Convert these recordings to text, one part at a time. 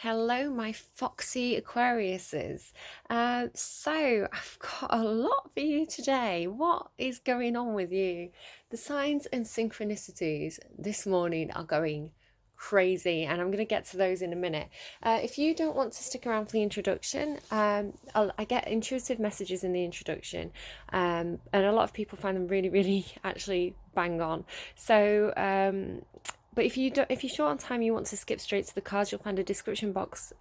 Hello, my foxy Aquariuses. So I've got a lot for you today. What is going on with you? The signs and synchronicities this morning are going crazy, and I'm going to get to those in a minute. If you don't want to stick around for the introduction, I get intuitive messages in the introduction, and a lot of people find them really, really actually bang on. But if you're short on time, you want to skip straight to the cards, you'll find a description box.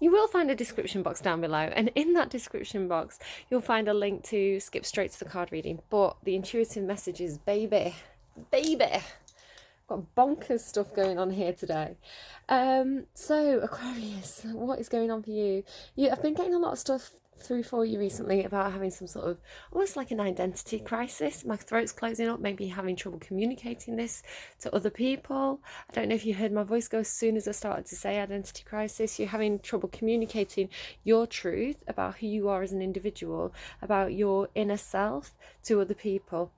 You will find a description box down below, and in that description box, you'll find a link to skip straight to the card reading. But the intuitive messages, baby, got bonkers stuff going on here today. So Aquarius, what is going on for you? I've been getting a lot of stuff through for you recently about having some sort of almost like an identity crisis. My throat's closing up, maybe having trouble communicating this to other people. I don't know if you heard my voice go as soon as I started to say identity crisis. You're having trouble communicating your truth about who you are as an individual, about your inner self to other people.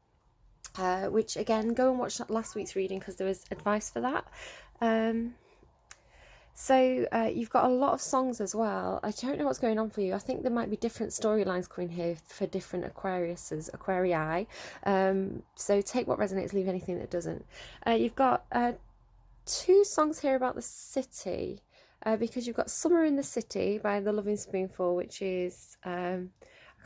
Which again, go and watch that last week's reading because there was advice for that. So you've got a lot of songs as well. I don't know what's going on for you. I think there might be different storylines coming here for different Aquariuses, Aquarii. So take what resonates, leave anything that doesn't. You've got two songs here about the city, because you've got Summer in the City by the Lovin Spoonful, which is...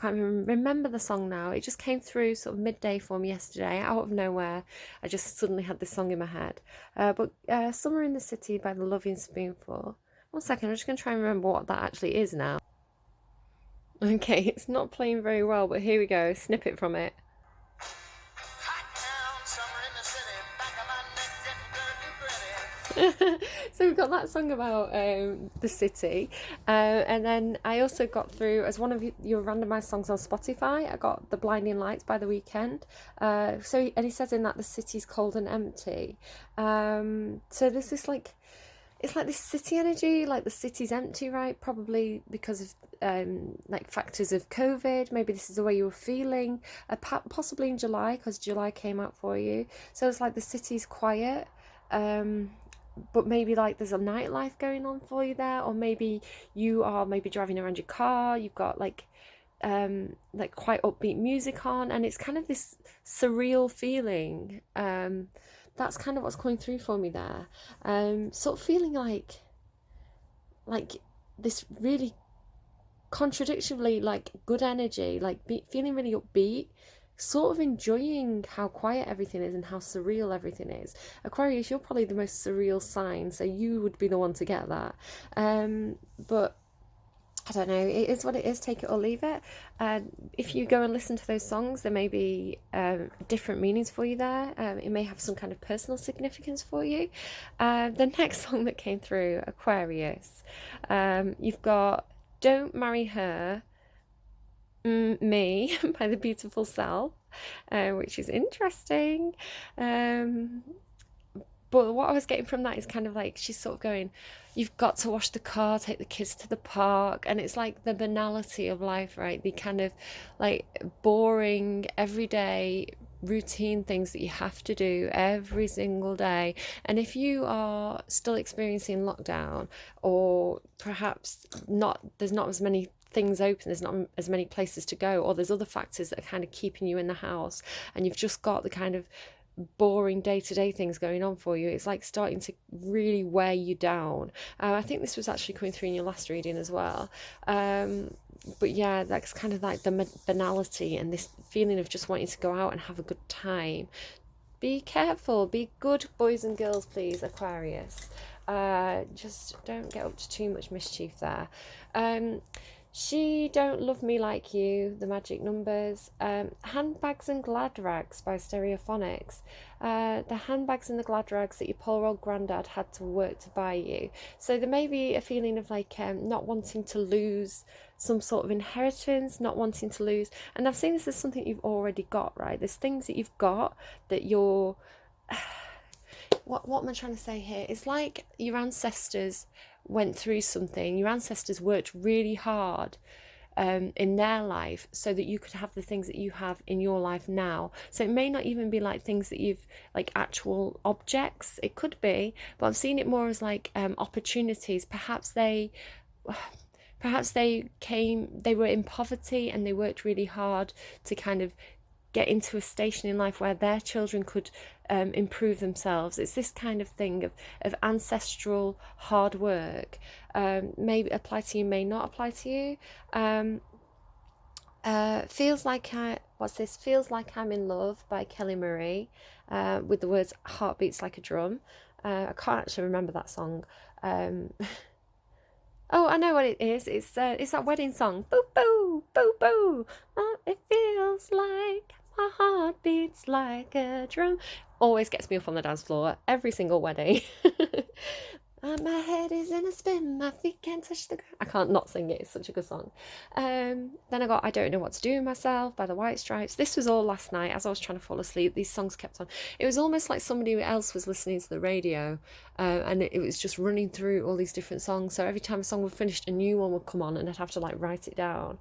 I can't even remember the song now. It just came through sort of midday for me yesterday, out of nowhere. I just suddenly had this song in my head. But Summer in the City by the Lovin Spoonful. One second, I'm just going to try and remember what that actually is now. Okay, it's not playing very well, but here we go. Snippet from it. So we've got that song about the city, and then I also got through, as one of your randomized songs on Spotify, I got The Blinding Lights by The Weekend. And he says in that the city's cold and empty. So there's this like, it's like this city energy, like the city's empty, right? Probably because of like factors of COVID. Maybe this is the way you were feeling, possibly in July, because July came out for you. So it's like the city's quiet. But maybe like there's a nightlife going on for you there, or maybe you are maybe driving around your car, you've got like quite upbeat music on, and it's kind of this surreal feeling. That's kind of what's coming through for me there. Sort of feeling like this really contradictorily like good energy, like feeling really upbeat, sort of enjoying how quiet everything is and how surreal everything is. Aquarius, you're probably the most surreal sign, so you would be the one to get that. But I don't know, it is what it is, take it or leave it. If you go and listen to those songs, there may be different meanings for you there. It may have some kind of personal significance for you. The next song that came through, Aquarius, you've got Don't Marry Her, Me by The Beautiful Self, which is interesting. But what I was getting from that is kind of like she's sort of going, you've got to wash the car, take the kids to the park, and it's like the banality of life, right? The kind of like boring everyday routine things that you have to do every single day. And if you are still experiencing lockdown, or perhaps not, there's not as many things open, there's not as many places to go, or there's other factors that are kind of keeping you in the house, and you've just got the kind of boring day-to-day things going on for you, it's like starting to really wear you down. I think this was actually coming through in your last reading as well. But yeah, that's kind of like the banality and this feeling of just wanting to go out and have a good time. Be careful, be good boys and girls, please, Aquarius. Just don't get up to too much mischief there. She Don't Love Me Like You, The Magic Numbers, Handbags and Gladrags by Stereophonics. The handbags and the Gladrags that your poor old granddad had to work to buy you. So there may be a feeling of like not wanting to lose some sort of inheritance, not wanting to lose. And I've seen this as something you've already got, right? There's things that you've got that you're... What am I trying to say here? It's like your ancestors went through something. Your ancestors worked really hard in their life so that you could have the things that you have in your life now. So it may not even be like things that you've, like actual objects, it could be, but I'm seeing it more as like opportunities. Perhaps they were in poverty and they worked really hard to kind of get into a station in life where their children could improve themselves. It's this kind of thing of ancestral hard work. Maybe apply to you, may not apply to you. Feels like what's this? Feels Like I'm in Love by Kelly Marie, with the words "Heartbeats Like a Drum." I can't actually remember that song. Oh, I know what it is. It's that wedding song. Boo boo boo boo. Oh, it feels like my heart beats like a drum. Always gets me up on the dance floor every single wedding. My head is in a spin, my feet can't touch the ground. I can't not sing it, it's such a good song. Then I got I Don't Know What to Do with Myself by the White Stripes. This was all last night as I was trying to fall asleep. These songs kept on. It was almost like somebody else was listening to the radio, and it was just running through all these different songs. So every time a song was finished, a new one would come on and I'd have to like write it down.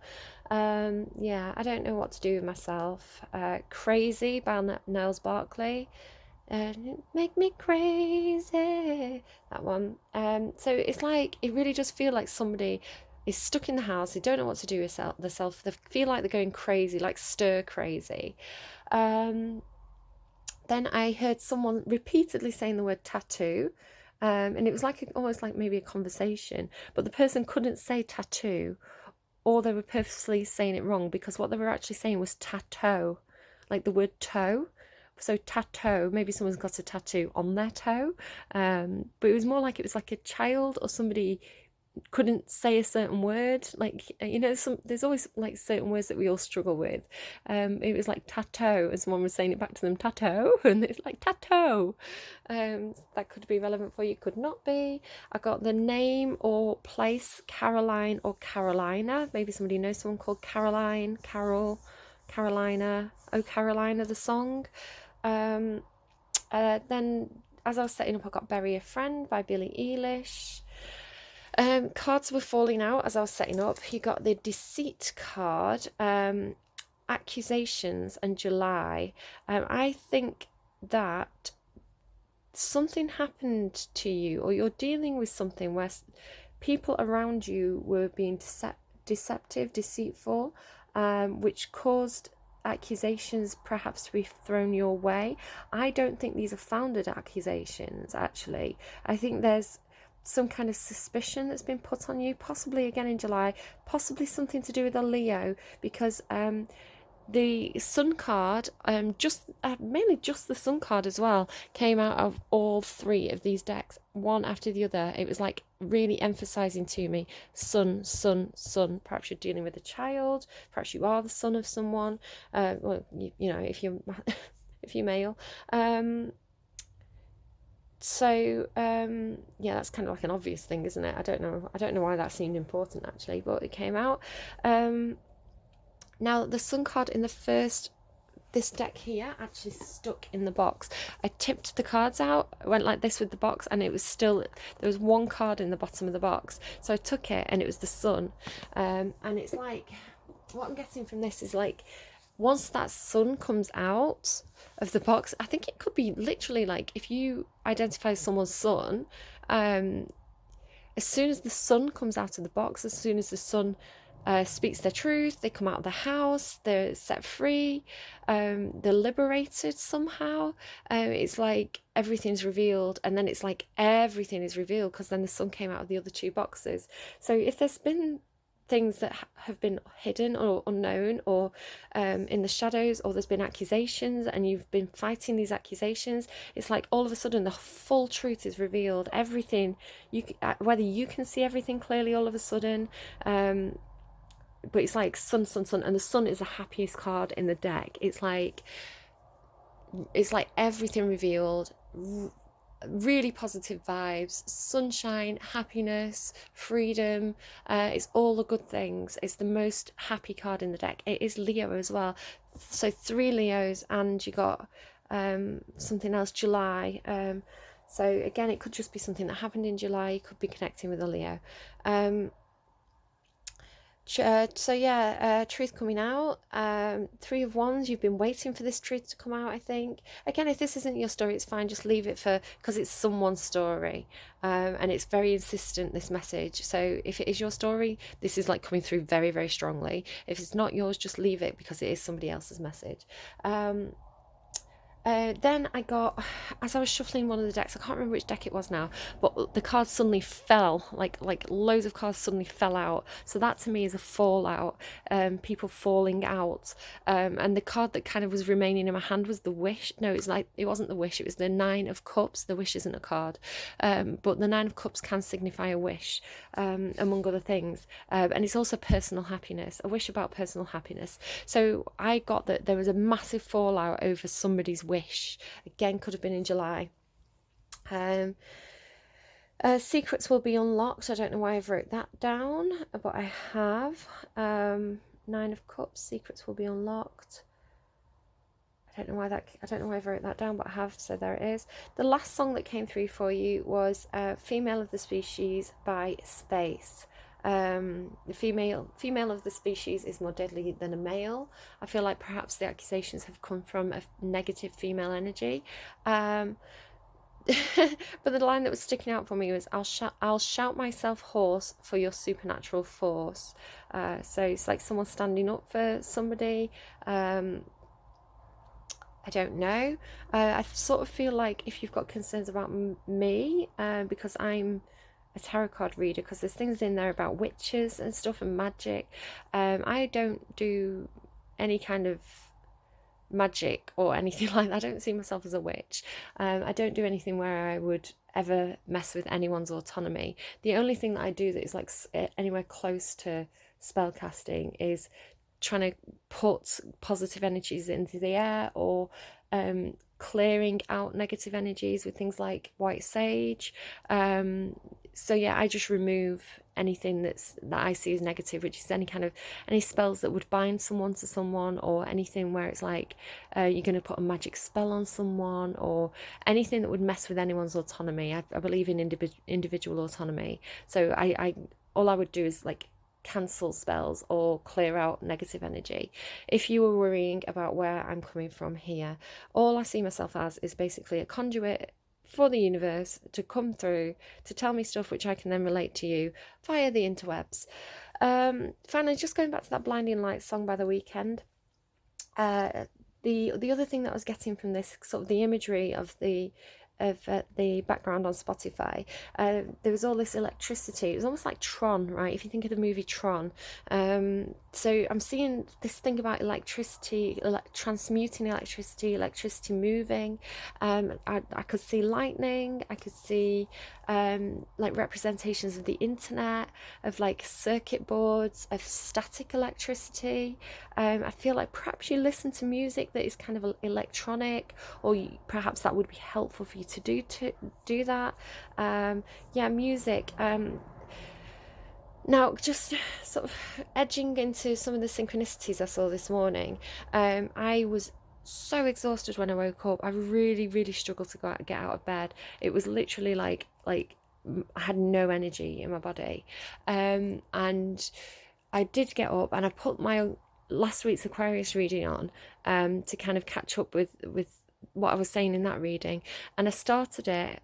Yeah, I Don't Know What to Do with Myself. Crazy by Niles Barkley. Make me crazy, that one. So it's like, it really does feel like somebody is stuck in the house, they don't know what to do with themselves, they feel like they're going crazy, like stir crazy. Then I heard someone repeatedly saying the word tattoo, and it was like almost like maybe a conversation, but the person couldn't say tattoo, or they were purposely saying it wrong, because what they were actually saying was tattoo, like the word toe. So tattoo, maybe someone's got a tattoo on their toe, but it was more like it was like a child or somebody couldn't say a certain word, like, you know, there's always like certain words that we all struggle with. It was like tattoo and someone was saying it back to them, tattoo, and it's like tattoo. That could be relevant for you, could not be. I got the name or place, Caroline or Carolina. Maybe somebody knows someone called Caroline, Carol, Carolina, Oh Carolina, the song. Then as I was setting up, I got Bury a Friend by Billie Eilish. Cards were falling out as I was setting up. You got the Deceit card, Accusations, and July. I think that something happened to you, or you're dealing with something where people around you were being deceptive, deceitful, which caused accusations perhaps to be thrown your way. I don't think these are founded accusations, actually. I think there's some kind of suspicion that's been put on you, possibly again in July, possibly something to do with a Leo, because the Sun card, mainly just the Sun card as well, came out of all three of these decks, one after the other. It was like really emphasizing to me, Sun, Sun, Sun. Perhaps you're dealing with a child, perhaps you are the son of someone, well, you know, if you're if you're male. So yeah, that's kind of like an obvious thing, isn't it? I don't know why that seemed important actually, but it came out. Now the Sun card in this deck here actually stuck in the box. I tipped the cards out, I went like this with the box, and it was still, there was one card in the bottom of the box, so I took it and it was the Sun. And it's like, what I'm getting from this is like, once that Sun comes out of the box, I think it could be literally like, if you identify someone's Sun, as soon as the Sun comes out of the box, as soon as the Sun speaks their truth, they come out of the house, they're set free, they're liberated somehow. It's like everything's revealed, and then it's like everything is revealed because then the Sun came out of the other two boxes. So if there's been things that have been hidden or unknown, or in the shadows, or there's been accusations and you've been fighting these accusations, it's like all of a sudden the full truth is revealed. Everything, whether you can see everything clearly all of a sudden, but it's like Sun, Sun, Sun, and the Sun is the happiest card in the deck. It's like everything revealed, really positive vibes, sunshine, happiness, freedom. It's all the good things. It's the most happy card in the deck. It is Leo as well, so 3 Leos, and you got something else, July. So again, it could just be something that happened in July. You could be connecting with a Leo. So yeah, truth coming out. Three of Wands. You've been waiting for this truth to come out, I think. Again, if this isn't your story, it's fine. Just leave it for, because it's someone's story, and it's very insistent, this message. So if it is your story, this is like coming through very, very strongly. If it's not yours, just leave it because it is somebody else's message. Then I got, as I was shuffling one of the decks, I can't remember which deck it was now, but the cards suddenly fell, like loads of cards suddenly fell out. So that to me is a fallout, people falling out. And the card that kind of was remaining in my hand was the Wish. No, it wasn't the Wish, it was the Nine of Cups. The Wish isn't a card, but the Nine of Cups can signify a wish, among other things. And it's also personal happiness, a wish about personal happiness. So I got that there was a massive fallout over somebody's wish. Again, could have been in July. Secrets will be unlocked. I don't know why I've wrote that down, but I have. Nine of Cups, secrets will be unlocked. I don't know why I wrote that down, but I have, so there it is. The last song that came through for you was Female of the Species by Space. The female of the species is more deadly than a male. I feel like perhaps the accusations have come from a negative female energy. But the line that was sticking out for me was, I'll shout myself hoarse for your supernatural force. So it's like someone standing up for somebody. I don't know. I sort of feel like if you've got concerns about me, because I'm a tarot card reader, because there's things in there about witches and stuff and magic. I don't do any kind of magic or anything like that. I don't see myself as a witch. I don't do anything where I would ever mess with anyone's autonomy. The only thing that I do that is like anywhere close to spellcasting is trying to put positive energies into the air, or clearing out negative energies with things like white sage. So yeah, I just remove anything that I see as negative, which is any spells that would bind someone to someone, or anything where it's like you're going to put a magic spell on someone, or anything that would mess with anyone's autonomy. I believe in individual autonomy. So all I would do is like cancel spells or clear out negative energy. If you were worrying about where I'm coming from here, all I see myself as is basically a conduit for the universe to come through to tell me stuff which I can then relate to you via the interwebs. Finally, just going back to that Blinding Lights song by The Weeknd. The other thing that I was getting from this, sort of the imagery of the background on Spotify, there was all this electricity. It was almost like Tron, right? If you think of the movie Tron. So I'm seeing this thing about electricity, transmuting electricity moving. I could see lightning. I could see like representations of the internet, of like circuit boards, of static electricity. I feel like perhaps you listen to music that is kind of electronic, or perhaps that would be helpful for you to do that. Yeah, music. Now, just sort of edging into some of the synchronicities I saw this morning, I was so exhausted when I woke up. I really, really struggled to get out of bed. It was literally like I had no energy in my body. And I did get up and I put my last week's Aquarius reading on to kind of catch up with what I was saying in that reading, and I started it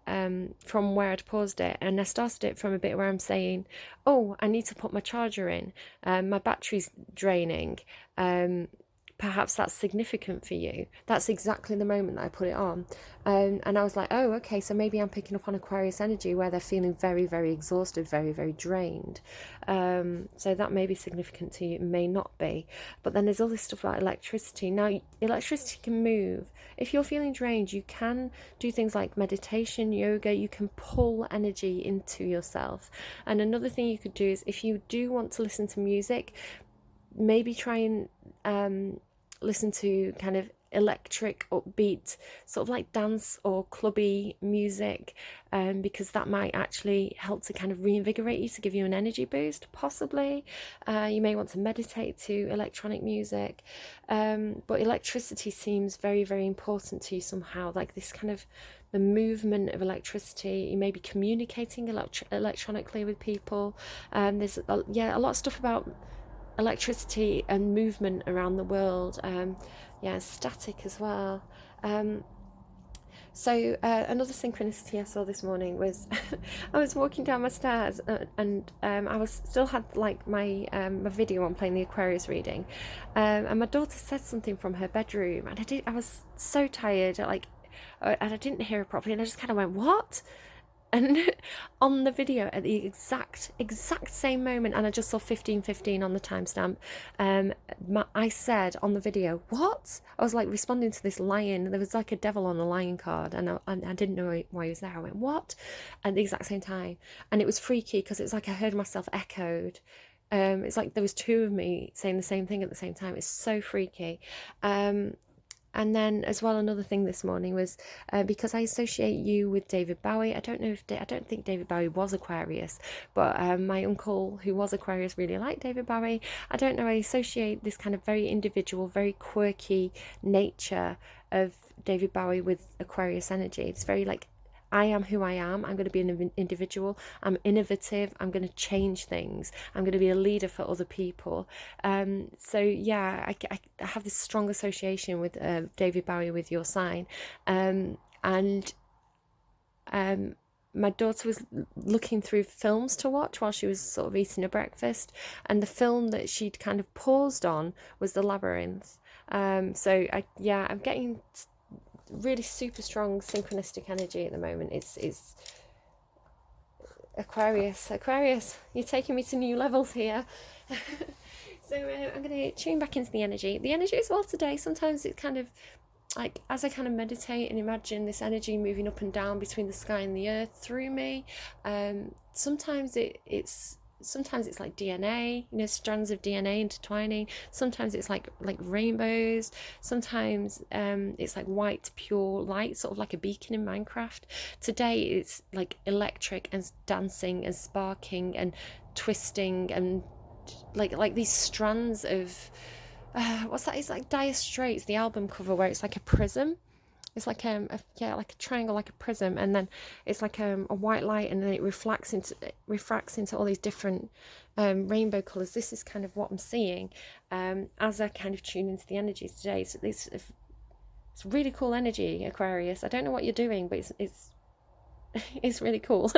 from where I'd paused it, and I started it from a bit where I'm saying, oh, I need to put my charger in, my battery's draining. Perhaps that's significant for you. That's exactly the moment that I put it on. And I was like, oh, okay, so maybe I'm picking up on Aquarius energy where they're feeling very, very exhausted, very, very drained. So that may be significant to you, it may not be. But then there's all this stuff like electricity. Now, electricity can move. If you're feeling drained, you can do things like meditation, yoga. You can pull energy into yourself. And another thing you could do is, if you do want to listen to music, maybe try and listen to kind of electric, upbeat, sort of like dance or clubby music, because that might actually help to kind of reinvigorate you, to give you an energy boost, possibly. You may want to meditate to electronic music, but electricity seems very, very important to you somehow, like this kind of the movement of electricity. You may be communicating electronically with people. There's a lot of stuff about electricity and movement around the world. Yeah, static as well. Um, so another synchronicity I saw this morning was I was walking down my stairs, and I was still had like my video on playing the Aquarius reading, and my daughter said something from her bedroom, and I was so tired, like, and I didn't hear her properly, and I just kind of went, what? And on the video at the exact same moment, and I just saw 15:15 on the timestamp, I said on the video, what? I was like responding to this lion. There was like a devil on the lion card, and I didn't know why he was there. I went, what? At the exact same time. And it was freaky because it's like I heard myself echoed. It's like there was two of me saying the same thing at the same time. It's so freaky. And then as well, another thing this morning was because I associate you with David Bowie. I don't think David Bowie was Aquarius, but my uncle who was Aquarius really liked David Bowie. I don't know, I associate this kind of very individual, very quirky nature of David Bowie with Aquarius energy. It's very like, I am who I am. I'm going to be an individual. I'm innovative. I'm going to change things. I'm going to be a leader for other people. So yeah, I have this strong association with David Bowie with your sign. And my daughter was looking through films to watch while she was sort of eating her breakfast. And the film that she'd kind of paused on was The Labyrinth. I'm getting really super strong synchronistic energy at the moment. It's Aquarius, you're taking me to new levels here. So I'm going to tune back into the energy as well today. Sometimes it's kind of like, as I kind of meditate and imagine this energy moving up and down between the sky and the earth through me, sometimes it's like DNA, strands of DNA intertwining. Sometimes it's like rainbows. Sometimes it's like white pure light, sort of like a beacon in Minecraft. Today it's like electric and dancing and sparking and twisting and like these strands of what's that? It's like Dire Straits, the album cover, where it's like a prism. It's like like a triangle, like a prism, and then it's like a white light, and then it refracts into all these different rainbow colours. This is kind of what I'm seeing as I kind of tune into the energies today. So it's really cool energy, Aquarius. I don't know what you're doing, but it's it's really cool.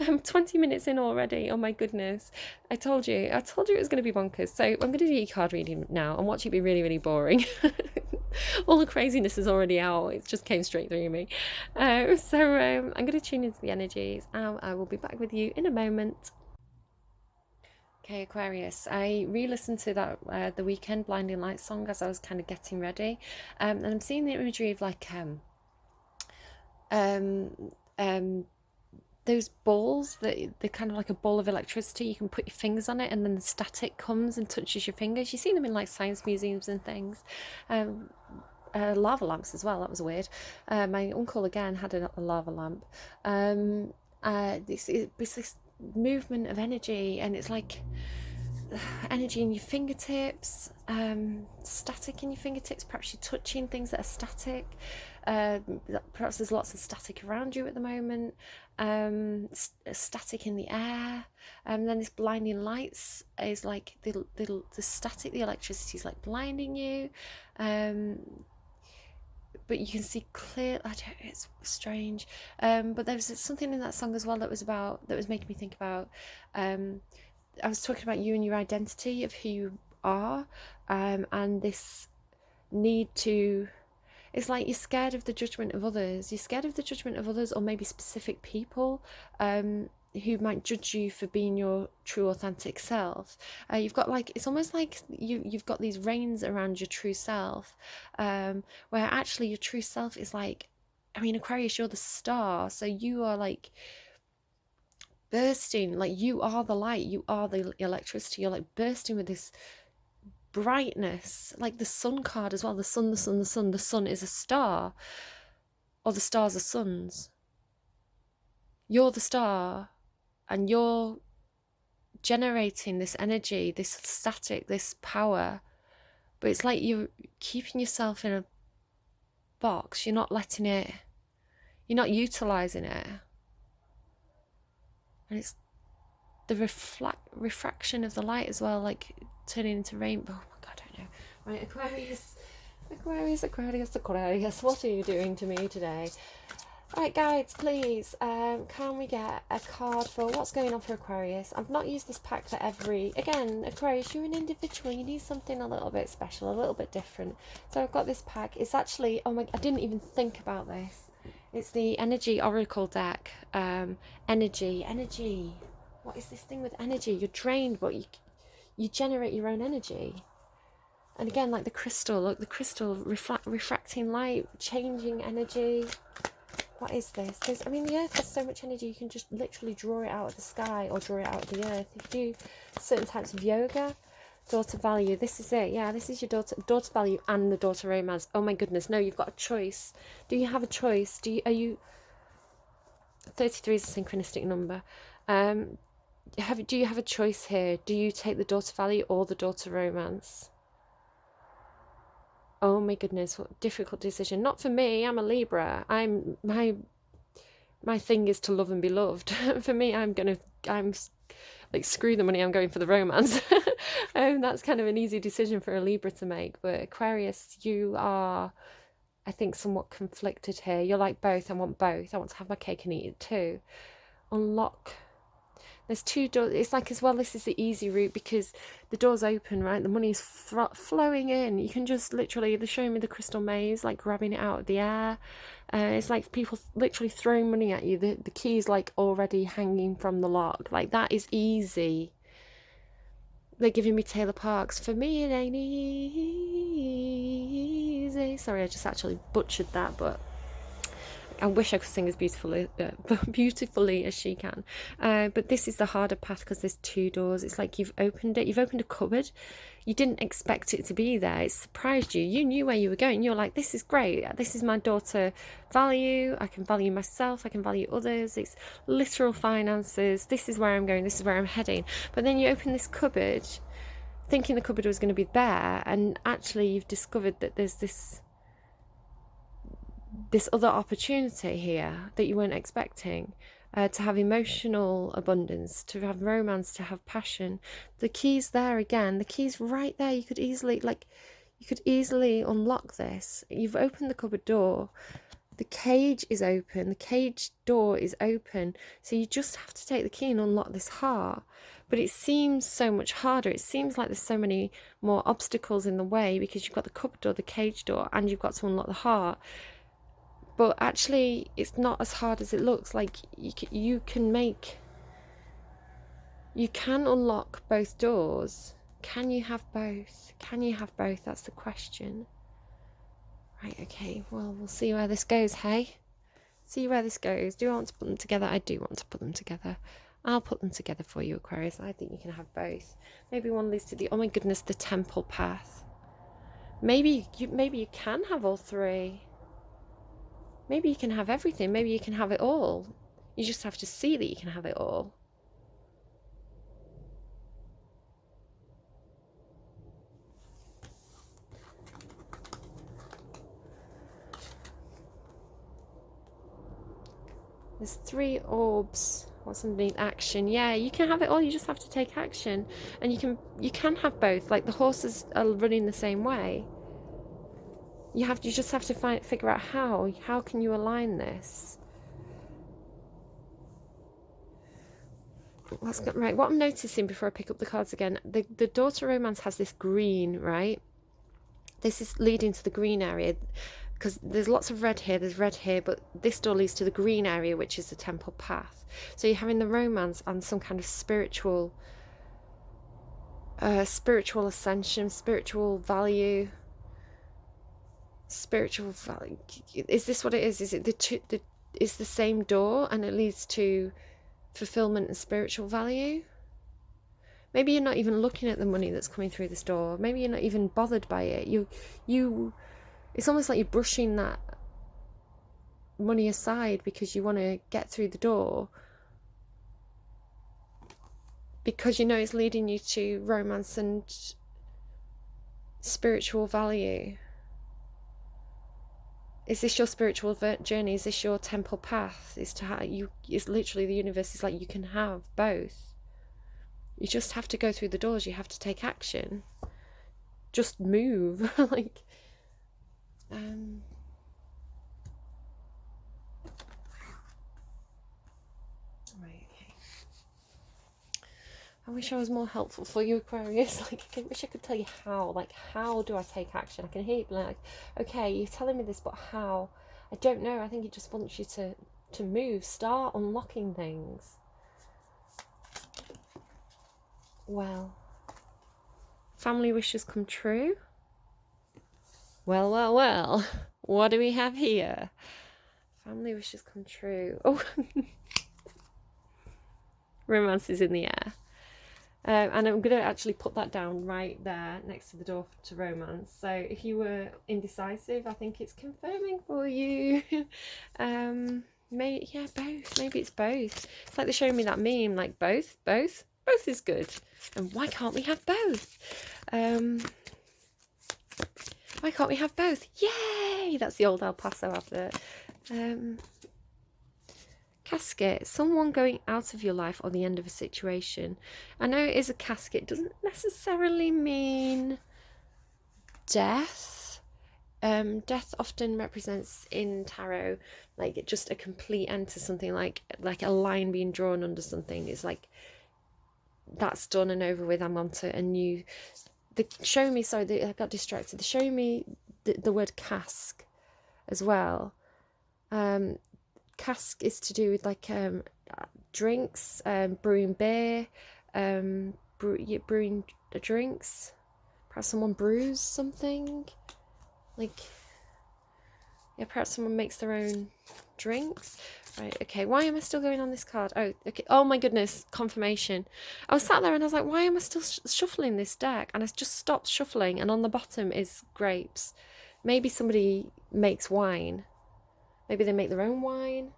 I'm 20 minutes in already. Oh my goodness. I told you it was going to be bonkers. So I'm going to do your card reading now and watch it be really, really boring. All the craziness is already out. It just came straight through me. I'm going to tune into the energies, and I will be back with you in a moment. Okay, Aquarius, I re-listened to that The Weekend Blinding Lights song as I was kind of getting ready, and I'm seeing the imagery of like those balls that they're kind of like a ball of electricity. You can put your fingers on it, and then the static comes and touches your fingers. You see them in like science museums and things. Lava lamps as well. That was weird. My uncle again had a lava lamp. This movement of energy, and it's like energy in your fingertips, static in your fingertips. Perhaps you're touching things that are static. Perhaps there's lots of static around you at the moment. Static in the air. And then this blinding lights is like the static, the electricity is like blinding you. But you can see clear. It's strange. But there was something in that song as well that was making me think about. I was talking about you and your identity of who you are, and this need to. It's like you're scared of the judgment of others. You're scared of the judgment of others, or maybe specific people who might judge you for being your true authentic self. You've got like, it's almost like you've got these reins around your true self, where actually your true self is like, I mean, Aquarius, you're the star, so you are like bursting, like you are the light, you are the electricity, you're like bursting with this brightness, like the sun card as well. The sun is a star, or the stars are suns. You're the star, and you're generating this energy, this static, this power, but it's like you're keeping yourself in a box. You're not utilizing it, and it's the refraction of the light as well, like turning into rainbow. Oh my god, I don't know. Right, Aquarius, what are you doing to me today? Right, guides, please, can we get a card for what's going on for Aquarius? I've not used this pack for again, Aquarius, you're an individual, you need something a little bit special, a little bit different. So I've got this pack. It's actually, oh my, I didn't even think about this. It's the Energy Oracle deck. Energy. What is this thing with energy? You're drained, but you generate your own energy. And again, like the crystal, look, the crystal refracting light, changing energy. What is this? I mean, the earth has so much energy, you can just literally draw it out of the sky or draw it out of the earth. If you do certain types of yoga, daughter value, this is it. Yeah, this is your daughter value and the daughter romance. Oh my goodness, no, you've got a choice. Do you have a choice? 33 is a synchronistic number. Do you have a choice here? Do you take the daughter value or the daughter romance? Oh my goodness, what a difficult decision. Not for me, I'm a Libra. My thing is to love and be loved. For me, I'm like, screw the money, I'm going for the romance. That's kind of an easy decision for a Libra to make. But Aquarius, you are, I think, somewhat conflicted here. You're like both. I want both. I want to have my cake and eat it too. Unlock. There's two doors. It's like, as well, this is the easy route because the door's open, right? The money's flowing in. You can just literally, they're showing me the crystal maze, like grabbing it out of the air. It's like people literally throwing money at you. The key's like already hanging from the lock. Like, that is easy. They're giving me Taylor Parks. For me, it ain't easy. Sorry, I just actually butchered that, but I wish I could sing as beautifully as she can. But this is the harder path because there's two doors. It's like you've opened it. You've opened a cupboard. You didn't expect it to be there. It surprised you. You knew where you were going. You're like, this is great. This is my daughter value. I can value myself. I can value others. It's literal finances. This is where I'm going. This is where I'm heading. But then you open this cupboard thinking the cupboard was going to be there. And actually you've discovered that there's this other opportunity here that you weren't expecting, to have emotional abundance, to have romance, to have passion. The key's there again. The key's right there. You could easily unlock this. You've opened the cupboard door. The cage is open. The cage door is open. So you just have to take the key and unlock this heart. But it seems so much harder. It seems like there's so many more obstacles in the way because you've got the cupboard door, the cage door, and you've got to unlock the heart. But actually, it's not as hard as it looks. Like, you can unlock both doors. Can you have both? Can you have both? That's the question. Right, okay, well, we'll see where this goes, hey? See where this goes. Do I want to put them together? I do want to put them together. I'll put them together for you, Aquarius. I think you can have both. Maybe one leads to the, oh my goodness, the temple path. Maybe you can have all three. Maybe you can have everything. Maybe you can have it all. You just have to see that you can have it all. There's 3 orbs. What's underneath? Action. Yeah, you can have it all. You just have to take action. And you can have both. Like, the horses are running the same way. You just have to figure out how can you align this. Let's go, right, what I'm noticing before I pick up the cards again, the daughter romance has this green, right? This is leading to the green area because there's lots of red here, there's red here, but this door leads to the green area, which is the temple path. So you're having the romance and some kind of spiritual ascension, spiritual value. Is this what it is? Is it it's the same door and it leads to fulfillment and spiritual value? Maybe you're not even looking at the money that's coming through this door. Maybe you're not even bothered by it. It's almost like you're brushing that money aside because you want to get through the door, because you know it's leading you to romance and spiritual value. Is this your spiritual journey? Is this your temple path? It's literally, the universe is like, you can have both. You just have to go through the doors. You have to take action. Just move. Like, right, okay. I wish I was more helpful for you, Aquarius. Like, I wish I could tell you how. Like, how do I take action? I can hear you like, okay, you're telling me this, but how? I don't know. I think it just wants you to move. Start unlocking things. Well, family wishes come true. Well, well, well. What do we have here? Family wishes come true. Oh, romance is in the air. And I'm going to actually put that down right there next to the door to romance. So if you were indecisive, I think it's confirming for you. Maybe, yeah, both. Maybe it's both. It's like they're showing me that meme, like both is good. And why can't we have both? Why can't we have both? Yay! That's the old El Paso advert. Casket, someone going out of your life or the end of a situation. I know it is a casket, it doesn't necessarily mean death. Death often represents in tarot like just a complete end to something, like a line being drawn under something. It's like that's done and over with, I'm on to a new. I got distracted. They show me the word cask as well. Cask is to do with like drinks, brewing beer, brewing drinks. Perhaps someone brews something, like, yeah, perhaps someone makes their own drinks. Right, okay, why am I still going on this card? Oh, okay, oh my goodness, confirmation. I was sat there and I was like, why am I still shuffling this deck? And I just stopped shuffling, and on the bottom is grapes. Maybe somebody makes wine. Maybe they make their own wine.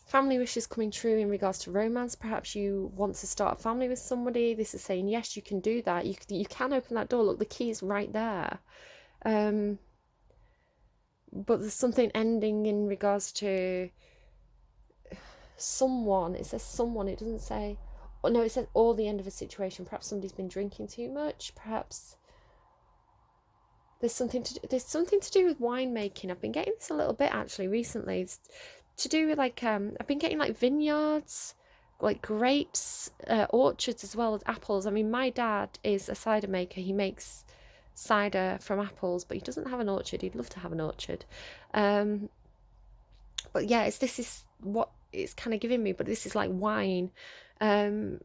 Family wishes coming true in regards to romance. Perhaps you want to start a family with somebody. This is saying, yes, you can do that. You can open that door. Look, the key is right there. But there's something ending in regards to someone. It says someone. It doesn't say... Oh, no, it says or the end of a situation. Perhaps somebody's been drinking too much. Perhaps... There's something to do with winemaking. I've been getting this a little bit actually recently. It's to do with like I've been getting like vineyards, like grapes, orchards as well as apples. I mean, my dad is a cider maker. He makes cider from apples, but he doesn't have an orchard. He'd love to have an orchard. But yeah, this is what it's kind of giving me. But this is like wine. They're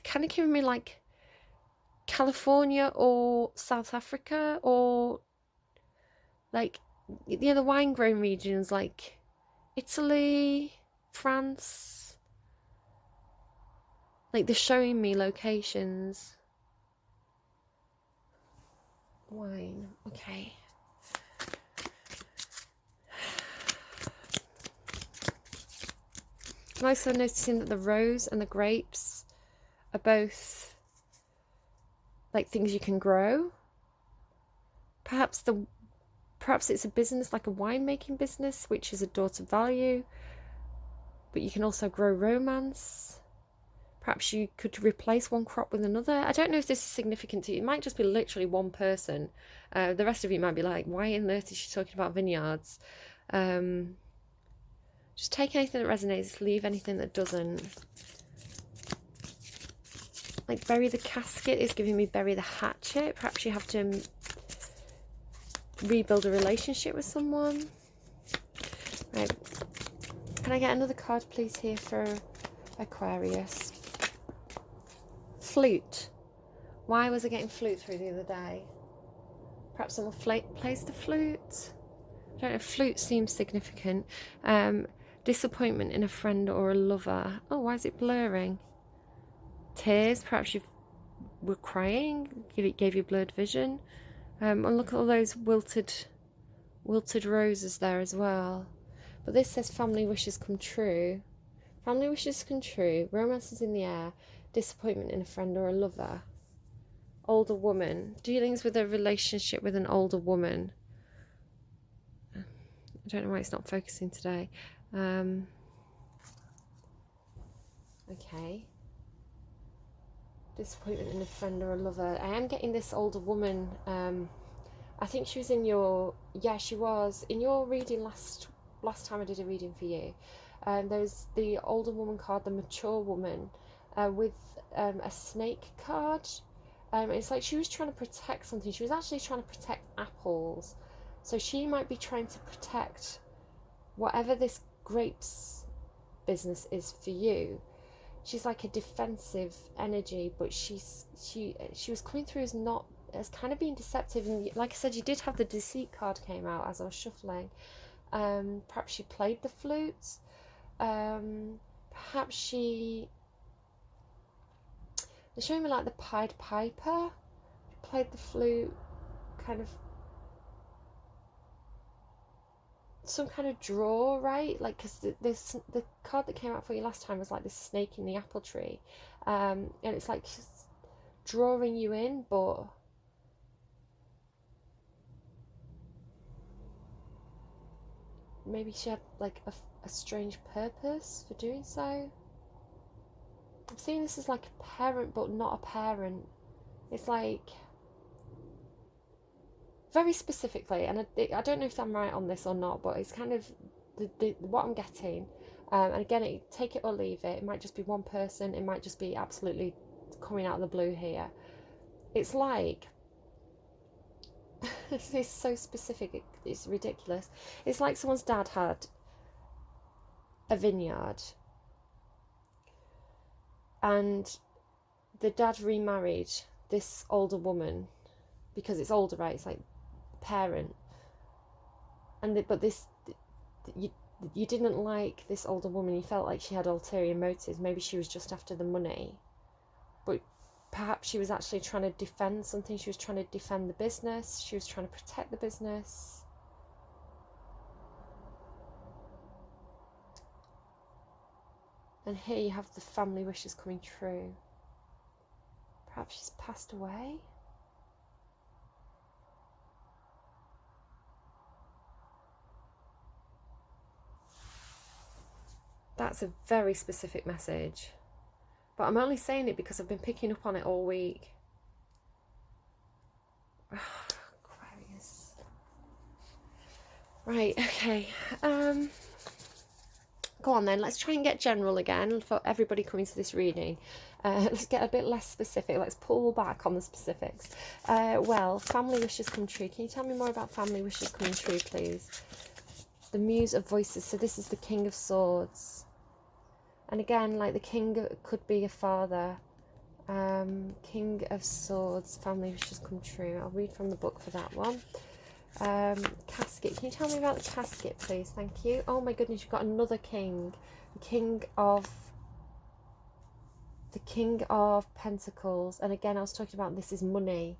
kind of giving me like California or South Africa, or like the wine growing regions like Italy, France. Like they're showing me locations. Wine, okay. I'm also noticing that the rose and the grapes are both like things you can grow. Perhaps it's a business, like a winemaking business, which is a door to value, but you can also grow romance. Perhaps you could replace one crop with another. I don't know if this is significant to you. It might just be literally one person. The rest of you might be like, why on earth is she talking about vineyards? Just take anything that resonates, leave anything that doesn't. Like bury the casket is giving me bury the hatchet. Perhaps you have to rebuild a relationship with someone. Right. Can I get another card please here for Aquarius? Flute. Why was I getting flute through the other day? Perhaps someone plays the flute. I don't know, flute seems significant. Disappointment in a friend or a lover. Oh, why is it blurring? Tears, perhaps you were crying, it gave you blurred vision. And look at all those wilted roses there as well. But this says family wishes come true. Family wishes come true. Romance is in the air. Disappointment in a friend or a lover. Older woman. Dealings with a relationship with an older woman. I don't know why it's not focusing today. Okay. Disappointment in a friend or a lover. I am getting this older woman. I think she was in your, yeah, she was in your reading last time I did a reading for you. There's the older woman card, the mature woman, with a snake card. It's like she was trying to protect something. She was actually trying to protect apples. So she might be trying to protect whatever this grapes business is for you. She's like a defensive energy, but she was coming through as not, as kind of being deceptive. And like I said, you did have the deceit card came out as I was shuffling. Perhaps she played the flute. Perhaps they're showing me like the Pied Piper played the flute, kind of some kind of draw, right? Like, because the card that came out for you last time was like this snake in the apple tree, and it's like she's drawing you in, but maybe she had like a strange purpose for doing so. I'm seeing this as like a parent, but not a parent. It's like very specifically, and I don't know if I'm right on this or not, but it's kind of what I'm getting. And again, take it or leave it. It might just be one person. It might just be absolutely coming out of the blue here. It's like, it's so specific, it's ridiculous. It's like someone's dad had a vineyard, and the dad remarried this older woman because it's older, right? It's like parent, but this you didn't like this older woman. You felt like she had ulterior motives. Maybe she was just after the money, but perhaps she was actually trying to defend something. She was trying to defend the business. She was trying to protect the business. And here you have the family wishes coming true. Perhaps she's passed away. That's a very specific message. But I'm only saying it because I've been picking up on it all week. Aquarius. Right, okay. Go on then, let's try and get general again for everybody coming to this reading. Let's get a bit less specific. Let's pull back on the specifics. Well, family wishes come true. Can you tell me more about family wishes coming true, please? The Muse of Voices. So this is the King of Swords. And again, like the king could be a father. King of Swords, family wishes come true. I'll read from the book for that one. Casket. Can you tell me about the casket, please? Thank you. Oh my goodness, you've got another king. The King of Pentacles. And again, I was talking about this is money.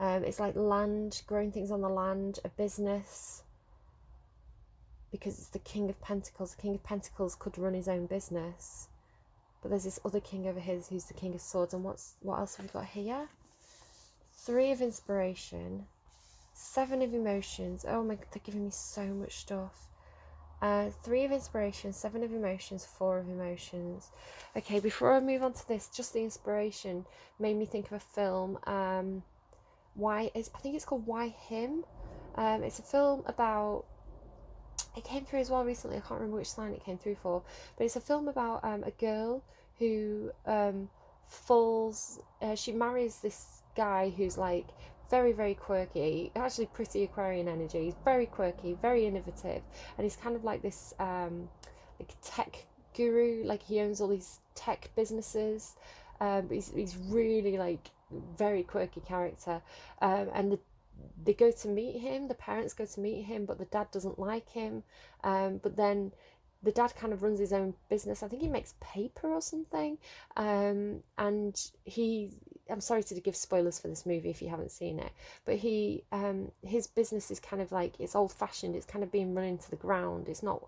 It's like land, growing things on the land, a business. Because it's the King of Pentacles. The King of Pentacles could run his own business. But there's this other king over here who's the King of Swords. And what else have we got here? 3 of Inspiration. 7 of Emotions. Oh my god, they're giving me so much stuff. 3 of Inspiration, 7 of Emotions, 4 of Emotions. Okay, before I move on to this, just the inspiration made me think of a film. I think it's called Why Him? It's a film about... It came through as well recently. I can't remember which sign it came through for, but it's a film about a girl who falls. She marries this guy who's like very, very quirky. Actually, pretty Aquarian energy. He's very quirky, very innovative, and he's kind of like this like tech guru. Like he owns all these tech businesses. But he's really like very quirky character, and they go to meet him, the parents go to meet him, but the dad doesn't like him. But then the dad kind of runs his own business. I think he makes paper or something. And I'm sorry to give spoilers for this movie if you haven't seen it, but his business is kind of like, it's old fashioned. It's kind of being run into the ground. It's not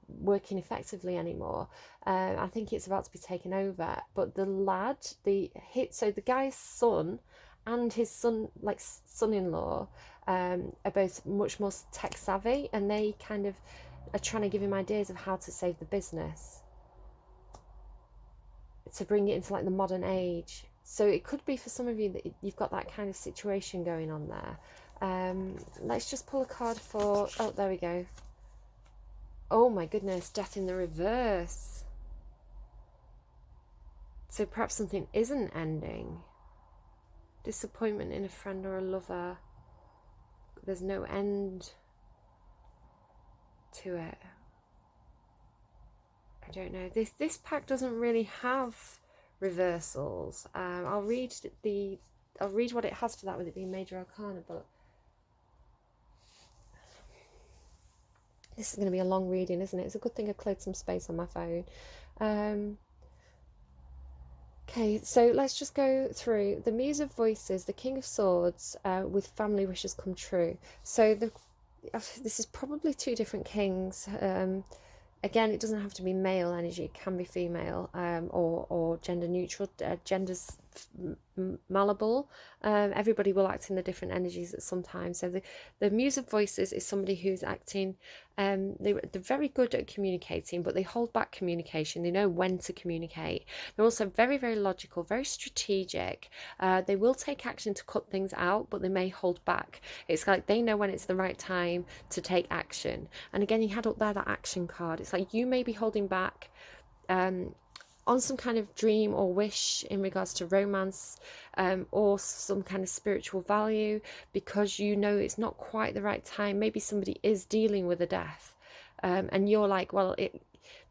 working effectively anymore. I think it's about to be taken over. But the lad, so the guy's son and his son-in-law are both much more tech savvy, and they kind of are trying to give him ideas of how to save the business. to bring it into like the modern age. So it could be for some of you that you've got that kind of situation going on there. Let's just pull a card for, oh, there we go. Oh my goodness, death in the reverse. So perhaps something isn't ending. Disappointment in a friend or a lover. There's no end to it. I don't know. This pack doesn't really have reversals. I'll read what it has for that, with it being Major Arcana, but this is going to be a long reading, isn't it? It's a good thing I cleared some space on my phone. Okay, so let's just go through the Muse of Voices, the King of Swords, with family wishes come true. So this is probably two different kings. Again, it doesn't have to be male energy, it can be female, or gender neutral. Gender's malleable. Everybody will act in the different energies at some time. So the Muse of Voices is somebody who's acting, they're very good at communicating, but they hold back communication. They know when to communicate. They're also very, very logical, very strategic. They will take action to cut things out, but they may hold back. It's like they know when it's the right time to take action. And again, you had up there that action card. It's like you may be holding back on some kind of dream or wish in regards to romance, or some kind of spiritual value, because you know it's not quite the right time. Maybe somebody is dealing with a death, and you're like, well,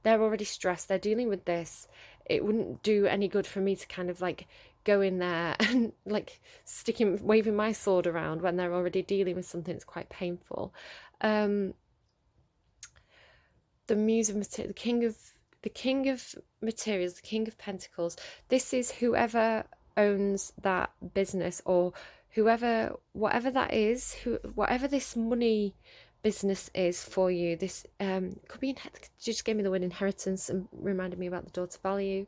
they're already stressed, they're dealing with this, it wouldn't do any good for me to kind of like go in there and like waving my sword around when they're already dealing with something that's quite painful. The Muse of Material, the King of Materials, the King of Pentacles. This is whoever owns that business, or whatever that is, whatever this money business is for you. This could be, just gave me the word inheritance and reminded me about the daughter value.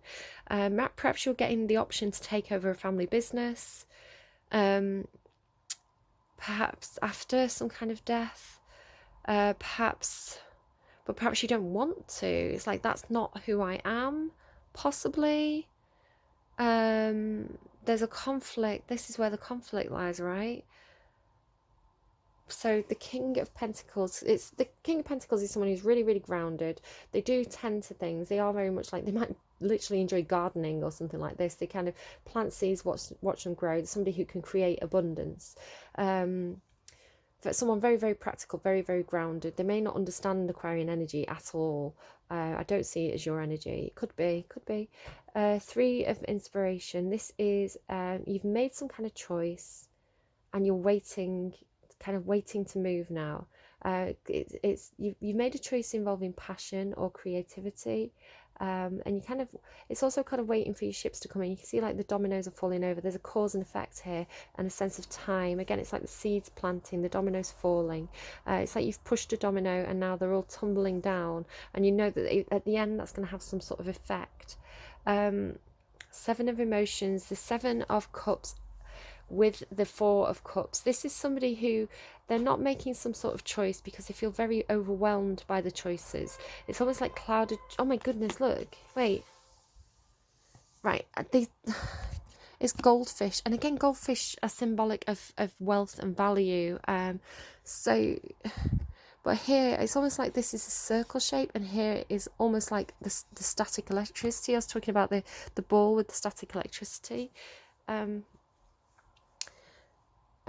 Perhaps you're getting the option to take over a family business, perhaps after some kind of death, perhaps you don't want to. It's like, that's not who I am, possibly. There's a conflict. This is where the conflict lies, right? So the King of Pentacles, the King of Pentacles is someone who's really, really grounded. They do tend to things. They are very much like, they might literally enjoy gardening or something like this. They kind of plant seeds, watch them grow. They're somebody who can create abundance. But someone very, very practical, very, very grounded. They may not understand Aquarian energy at all. I don't see it as your energy. Could be. Three of Inspiration. This is, you've made some kind of choice and you're waiting to move now. You've made a choice involving passion or creativity. And it's also kind of waiting for your ships to come in. You can see like the dominoes are falling over. There's a cause and effect here, and a sense of time. Again, it's like the seeds planting, the dominoes falling. It's like you've pushed a domino and now they're all tumbling down, and you know that at the end that's going to have some sort of effect. Seven of Emotions, the Seven of Cups with the Four of Cups. This is somebody who, they're not making some sort of choice because they feel very overwhelmed by the choices. It's almost like clouded. Oh my goodness, look, wait, right, it's goldfish, and again, goldfish are symbolic of wealth and value. But here it's almost like this is a circle shape, and here is almost like the static electricity. I was talking about the ball with the static electricity. And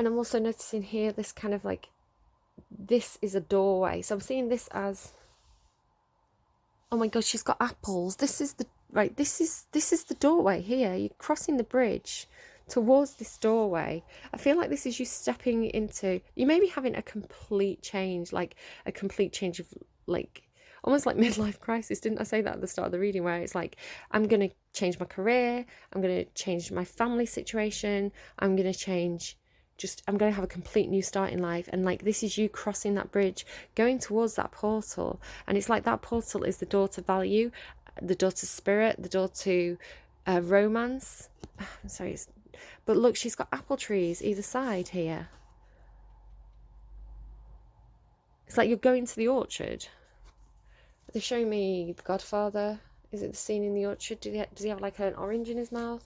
I'm also noticing here this kind of like, this is a doorway. So I'm seeing this as, oh my god, she's got apples. This is the doorway here. You're crossing the bridge towards this doorway. I feel like this is you stepping into, you may be having a complete change of like, almost like midlife crisis. Didn't I say that at the start of the reading, where it's like, I'm going to change my career, I'm going to change my family situation, I'm going to have a complete new start in life. And like, this is you crossing that bridge, going towards that portal. And it's like that portal is the door to value, the door to spirit, the door to romance. I'm sorry, but look, she's got apple trees either side here. It's like you're going to the orchard. They're showing me the Godfather. Is it the scene in the orchard? Does he have like an orange in his mouth?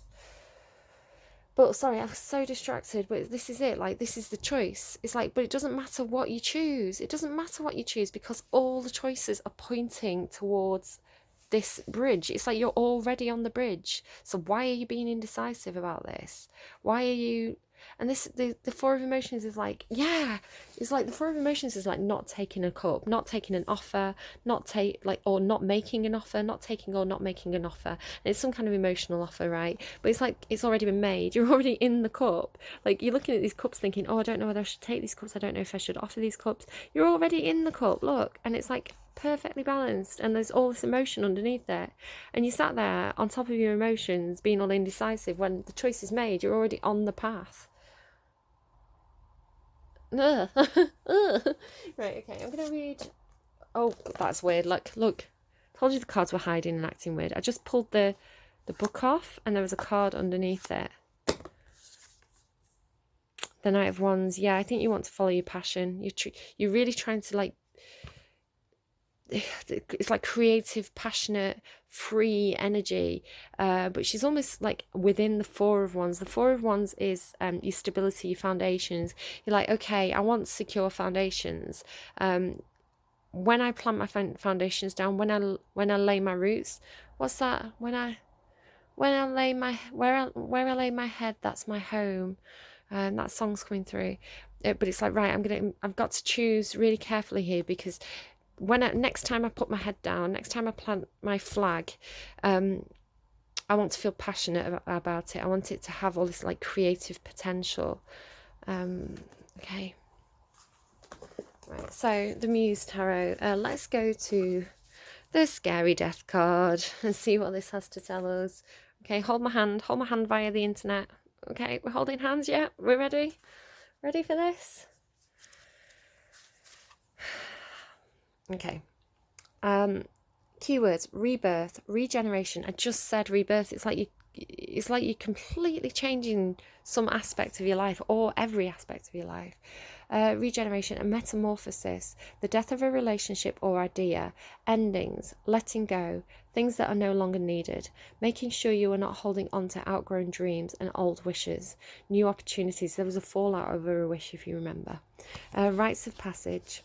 But sorry, I was so distracted. But this is it. Like, this is the choice. It's like, but it doesn't matter what you choose. It doesn't matter what you choose because all the choices are pointing towards this bridge. It's like you're already on the bridge. So why are you being indecisive about this? Why are you? And this, the four of emotions is like, yeah, it's like the four of emotions is like not taking a cup, not taking an offer, or not making an offer, not taking or not making an offer. And it's some kind of emotional offer, right? But it's like it's already been made. You're already in the cup. Like, you're looking at these cups thinking, oh, I don't know whether I should take these cups. I don't know if I should offer these cups. You're already in the cup. Look, and it's like perfectly balanced, and there's all this emotion underneath it, and you sat there on top of your emotions being all indecisive when the choice is made. You're already on the path. Right, okay, I'm gonna read. Oh, that's weird. Look, told you the cards were hiding and acting weird. I just pulled the book off and there was a card underneath it. The Knight of Wands. Yeah, I think you want to follow your passion. You're really trying to, like, it's like creative, passionate, free energy, but she's almost like within the Four of Wands. The Four of Wands is your stability, your foundations. You're like, okay, I want secure foundations. When I plant my foundations down, when I lay my roots, what's that? When I lay my where I lay my head, that's my home. That song's coming through, but it's like, right, I've got to choose really carefully here, because next time I put my head down, next time I plant my flag, I want to feel passionate about it. I want it to have all this like creative potential. Okay. Right, so the Muse Tarot. Let's go to the Scary Death card and see what this has to tell us. Okay, hold my hand via the internet. Okay, we're holding hands, yeah? We're ready? Ready for this? Okay. Keywords: rebirth, regeneration. I just said rebirth. It's like you're completely changing some aspect of your life, or every aspect of your life. Regeneration and metamorphosis, the death of a relationship or idea, endings, letting go, things that are no longer needed, making sure you are not holding on to outgrown dreams and old wishes, new opportunities. There was a fallout over a wish, if you remember. Rites of passage.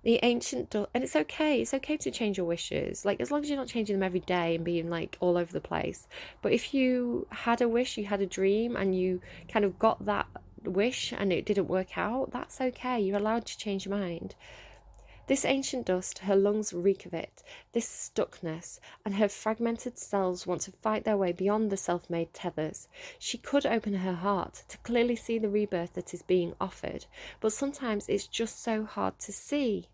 The ancient and it's okay to change your wishes, like, as long as you're not changing them every day and being like all over the place. But if you had a wish, you had a dream, and you kind of got that wish and it didn't work out, that's okay. You're allowed to change your mind. This ancient dust, her lungs reek of it, this stuckness, and her fragmented selves want to fight their way beyond the self-made tethers. She could open her heart to clearly see the rebirth that is being offered, but sometimes it's just so hard to see.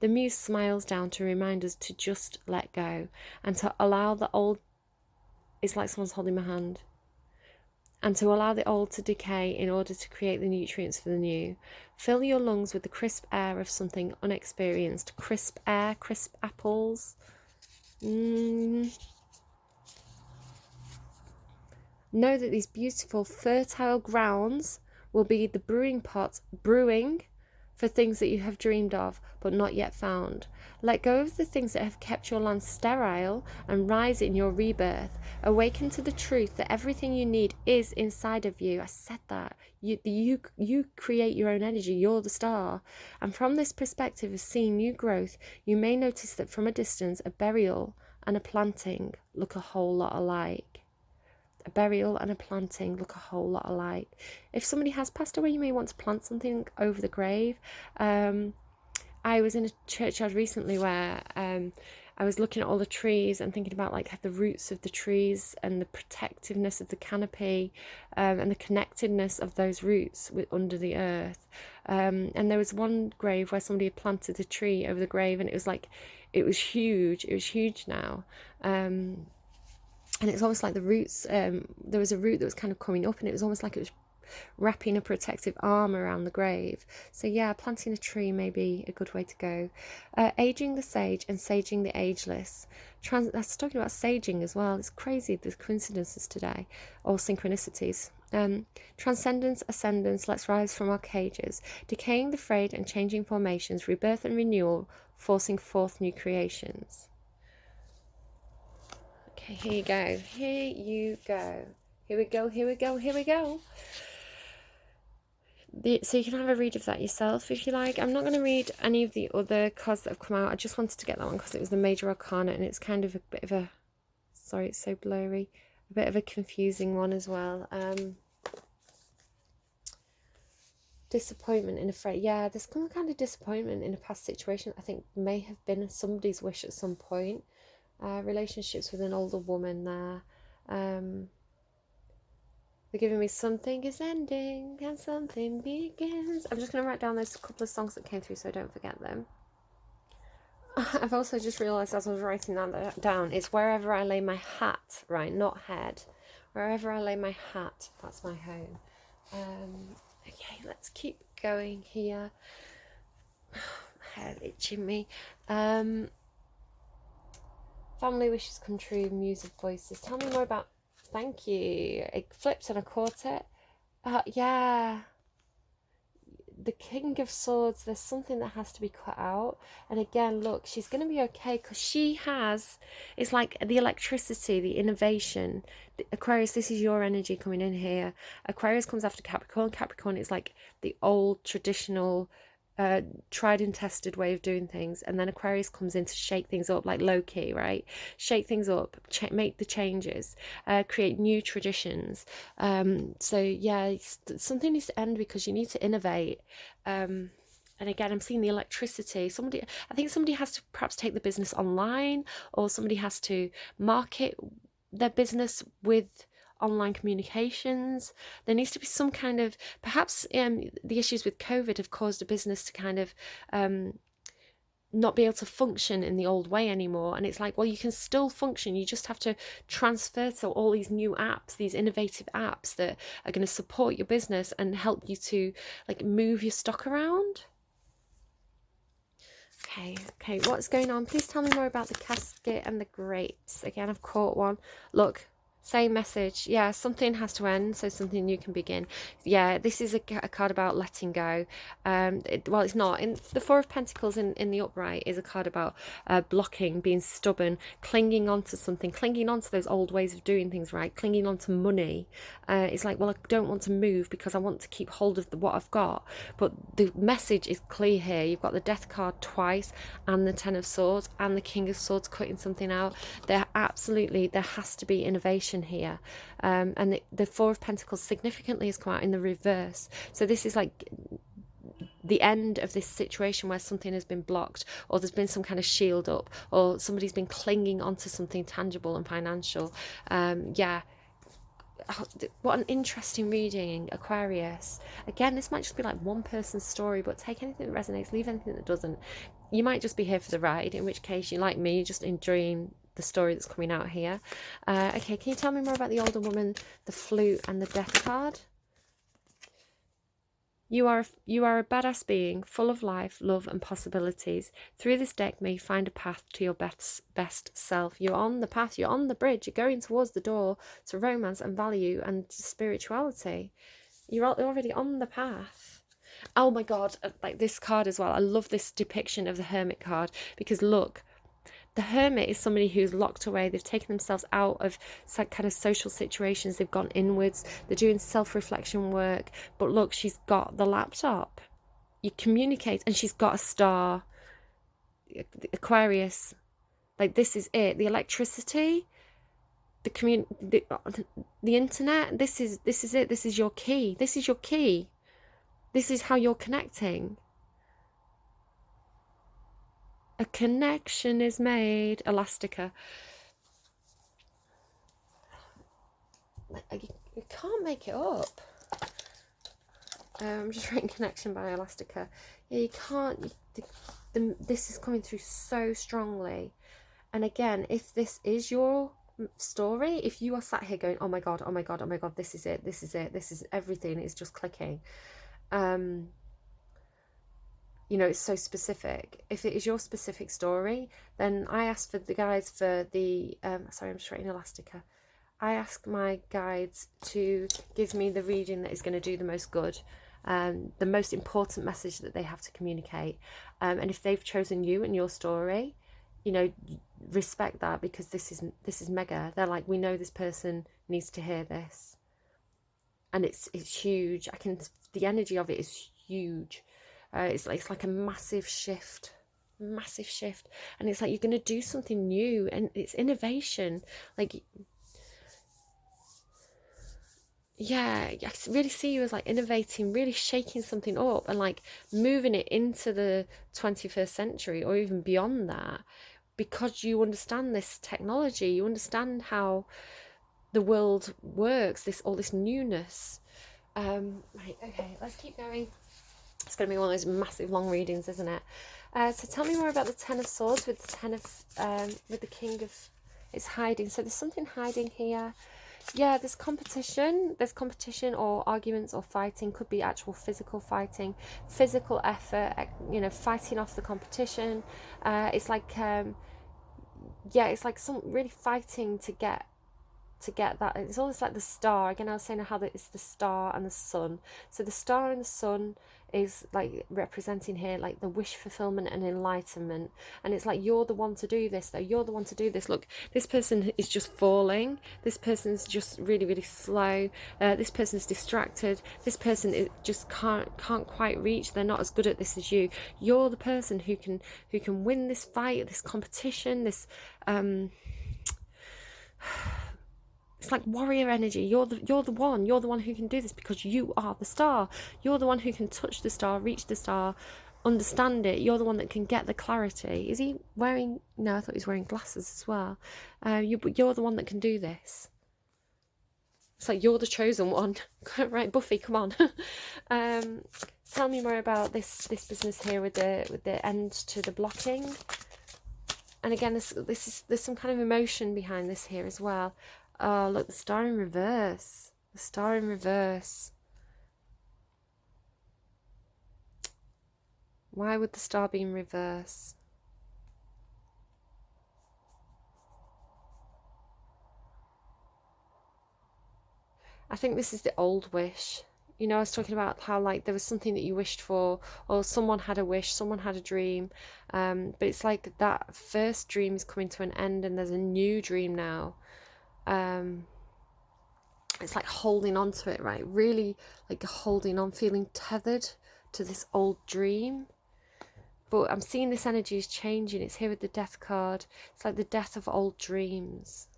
The Muse smiles down to remind us to just let go and to allow the old. It's like someone's holding my hand. And to allow the old to decay in order to create the nutrients for the new. Fill your lungs with the crisp air of something unexperienced. Crisp air, crisp apples. Know that these beautiful, fertile grounds will be the brewing pot, brewing for things that you have dreamed of but not yet found. Let go of the things that have kept your land sterile and rise in your rebirth. Awaken to the truth that everything you need is inside of you. I said that. You create your own energy. You're the star. And from this perspective of seeing new growth, you may notice that from a distance, a burial and a planting look a whole lot alike. A burial and a planting look a whole lot alike. If somebody has passed away, you may want to plant something over the grave. I was in a churchyard recently where I was looking at all the trees and thinking about like the roots of the trees and the protectiveness of the canopy, and the connectedness of those roots under the earth. And there was one grave where somebody had planted a tree over the grave, and it was huge. It was huge now. And it's almost like the roots, there was a root that was kind of coming up, and it was almost like it was wrapping a protective arm around the grave. So yeah, planting a tree may be a good way to go. Aging the sage and saging the ageless. I was talking about saging as well. It's crazy, the coincidences today, or synchronicities. Transcendence, ascendance, let's rise from our cages. Decaying the frayed and changing formations, rebirth and renewal, forcing forth new creations. Okay, here you go. Here you go. Here we go, here we go, here we go. So you can have a read of that yourself if you like. I'm not going to read any of the other cards that have come out. I just wanted to get that one because it was the Major Arcana, and it's kind of a bit of a... Sorry, it's so blurry. A bit of a confusing one as well. Disappointment in a freight. Yeah, there's some kind of disappointment in a past situation. I think may have been somebody's wish at some point. Relationships with an older woman there. They're giving me something is ending and something begins. I'm just going to write down those couple of songs that came through so I don't forget them. I've also just realised as I was writing that down, it's wherever I lay my hat, right, not head. Wherever I lay my hat, that's my home. Okay, let's keep going here. Hair itching me. Family wishes come true, music voices. Tell me more about... Thank you. It flipped and I caught it. Yeah. The King of Swords, there's something that has to be cut out. And again, look, she's going to be okay because she has... It's like the electricity, the innovation. Aquarius, this is your energy coming in here. Aquarius comes after Capricorn. Capricorn is like the old traditional... tried and tested way of doing things, and then Aquarius comes in to shake things up, like Loki, right? Shake things up, make the changes, create new traditions. So yeah, something needs to end because you need to innovate. And again, I'm seeing the electricity. I think somebody has to perhaps take the business online, or somebody has to market their business with online communications. There needs to be some kind of, perhaps the issues with COVID have caused a business to kind of not be able to function in the old way anymore. And it's like, well, you can still function, you just have to transfer to all these new apps, these innovative apps that are going to support your business and help you to like move your stock around. Okay, what's going on? Please tell me more about the casket and the grapes. Again, I've caught one. Look, same message. Yeah, something has to end so something new can begin. Yeah, this is a card about letting go. Well, it's not. In the Four of Pentacles in the upright is a card about blocking, being stubborn, clinging on to something, clinging on to those old ways of doing things, right? Clinging on to money. It's like, well, I don't want to move because I want to keep hold of what I've got. But the message is clear here. You've got the Death card twice, and the Ten of Swords, and the King of Swords cutting something out. There has to be innovation here. And the Four of Pentacles significantly has come out in the reverse. So this is like the end of this situation where something has been blocked, or there's been some kind of shield up, or somebody's been clinging onto something tangible and financial. Yeah. Oh, what an interesting reading, Aquarius. Again, this might just be like one person's story, but take anything that resonates, leave anything that doesn't. You might just be here for the ride, in which case you, like me, just enjoying the story that's coming out here. Okay, can you tell me more about the older woman, the flute, and the Death card? You are a badass being, full of life, love, and possibilities. Through this deck, may you find a path to your best self. You're on the path, you're on the bridge, you're going towards the door to romance and value and spirituality. You're already on the path. Oh my God, like this card as well. I love this depiction of the Hermit card, because look, the Hermit is somebody who's locked away. They've taken themselves out of kind of social situations. They've gone inwards. They're doing self-reflection work. But look, she's got the laptop. You communicate, and she's got a star. Aquarius. Like, this is it. The electricity, the internet. This is it. This is your key. This is your key. This is how you're connecting. A connection is made. Elastica. You can't make it up. I'm just writing connection by Elastica. Yeah, you can't. This is coming through so strongly. And again, if this is your story, if you are sat here going, oh my God, oh my God, oh my God, this is it, this is it, this is everything, it's just clicking. You know, it's so specific. If it is your specific story, then I asked for the guides for the sorry, I'm just writing Elastica. I ask my guides to give me the reading that is going to do the most good, the most important message that they have to communicate. And if they've chosen you and your story, you know, respect that, because this is mega. They're like, we know this person needs to hear this, and it's huge. The energy of it is huge. It's like a massive shift, and it's like you're going to do something new, and it's innovation. Like, yeah, I really see you as like innovating, really shaking something up and like moving it into the 21st century or even beyond that, because you understand this technology, you understand how the world works, all this newness. Right, okay, let's keep going. It's going to be one of those massive long readings, isn't it? So tell me more about the Ten of Swords with the with the King of, it's hiding. So there's something hiding here. Yeah, there's competition. There's competition or arguments or fighting. Could be actual physical fighting, physical effort, you know, fighting off the competition. It's like, yeah, it's like some really fighting to get that. It's almost like the star. Again, I was saying how it's the star and the sun. So the star and the sun is like representing here like the wish fulfillment and enlightenment, and it's like, you're the one to do this though, you're the one to do this. Look, this person is just falling, this person's just really slow, this person's distracted, this person just can't quite reach, they're not as good at this as you. You're the person who can win this fight, this competition, this it's like warrior energy. You're the one who can do this, because you are the star. You're the one who can touch the star, reach the star, understand it. You're the one that can get the clarity. Is he wearing, no, I thought he was wearing glasses as well. You're the one that can do this. It's like you're the chosen one. Right, Buffy, come on. Tell me more about this business here with the end to the blocking. And again, there's some kind of emotion behind this here as well. Oh, look, the star in reverse. The star in reverse. Why would the star be in reverse? I think this is the old wish. You know, I was talking about how like there was something that you wished for, or someone had a wish, someone had a dream. But it's like that first dream is coming to an end and there's a new dream now. It's like holding on to it, right? Really like holding on, feeling tethered to this old dream. But I'm seeing this energy is changing. It's here with the Death card. It's like the death of old dreams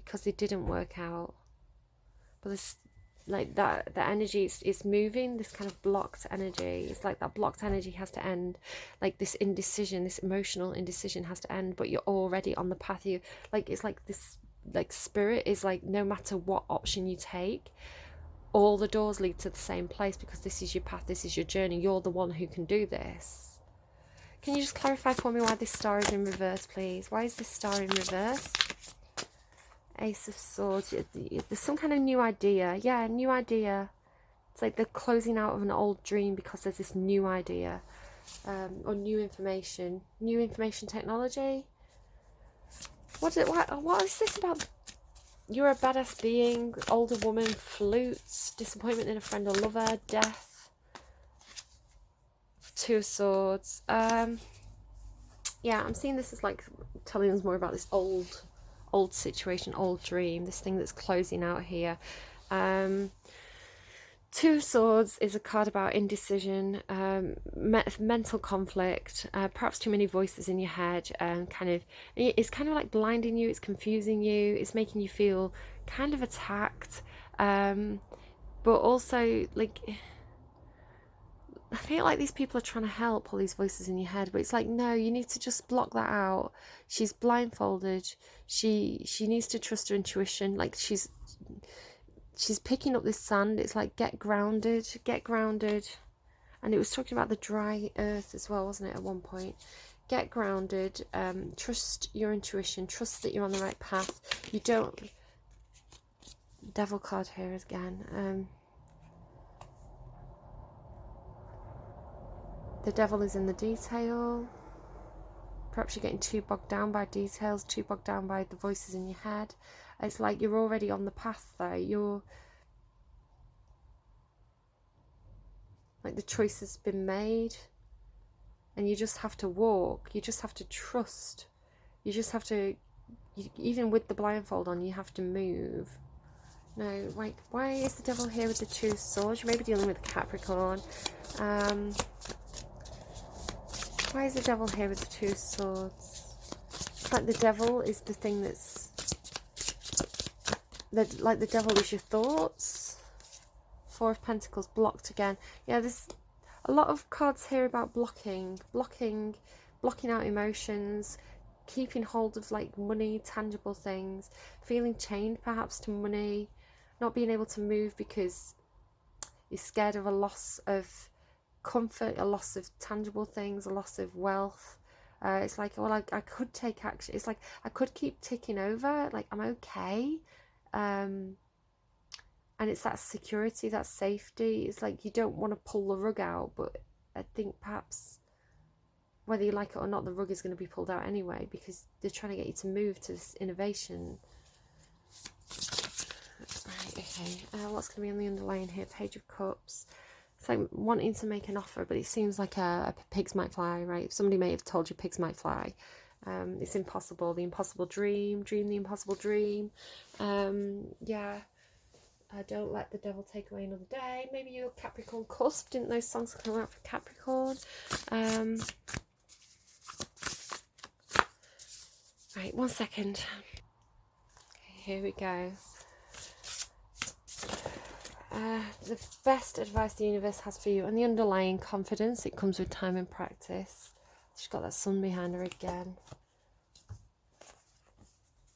because they didn't work out. But this, like that, the energy is moving, this kind of blocked energy. It's like that blocked energy has to end. Like this indecision, this emotional indecision has to end, but you're already on the path. You like, it's like this, like spirit is like, no matter what option you take, all the doors lead to the same place, because this is your path, this is your journey. You're the one who can do this. Can you just clarify for me why this star is in reverse, please? Why is this star in reverse? Ace of Swords. There's some kind of new idea. Yeah, new idea. It's like the closing out of an old dream because there's this new idea, or new information technology. What is this about? You're a badass being, older woman, flutes, disappointment in a friend or lover, death. Two of Swords. Yeah, I'm seeing this as like telling us more about this old situation, old dream, this thing that's closing out here. Two of Swords is a card about indecision, mental conflict, perhaps too many voices in your head, it's kind of like blinding you, it's confusing you, it's making you feel kind of attacked, but also like I feel like these people are trying to help, all these voices in your head, but it's like, no, you need to just block that out. She's blindfolded. She needs to trust her intuition. Like she's picking up this sand. It's like, get grounded. And it was talking about the dry earth as well, wasn't it, at one point? Get grounded. Trust your intuition. Trust that you're on the right path. You don't... Devil card here again. The devil is in the detail. Perhaps you're getting too bogged down by details, too bogged down by the voices in your head. It's like you're already on the path though. You're like, the choice has been made and you just have to walk. You just have to trust You just have to, even with the blindfold on, you have to move. No, wait, why is the devil here with the 2 swords? You may be dealing with Capricorn. Why is the devil here with the 2 swords? It's like the devil is the thing that's... like the devil is your thoughts. 4 of Pentacles, blocked again. Yeah, there's a lot of cards here about blocking out emotions, keeping hold of like money, tangible things, feeling chained perhaps to money, not being able to move because you're scared of a loss of comfort, a loss of tangible things, a loss of wealth. It's like, well, I could take action. It's like I could keep ticking over, like I'm okay. And it's that security, that safety. It's like you don't want to pull the rug out, but I think perhaps whether you like it or not, the rug is going to be pulled out anyway because they're trying to get you to move to this innovation. Right, okay. What's going to be on the underlying here? Page of Cups. It's like wanting to make an offer, but it seems like a pigs might fly, right? Somebody may have told you pigs might fly. It's impossible. The impossible dream. Dream the impossible dream. Yeah. Don't let the devil take away another day. Maybe you're Capricorn cusp. Didn't those songs come out for Capricorn? Right, 1 second. Okay, here we go. The best advice the universe has for you and the underlying confidence, it comes with time and practice. She's got that sun behind her again.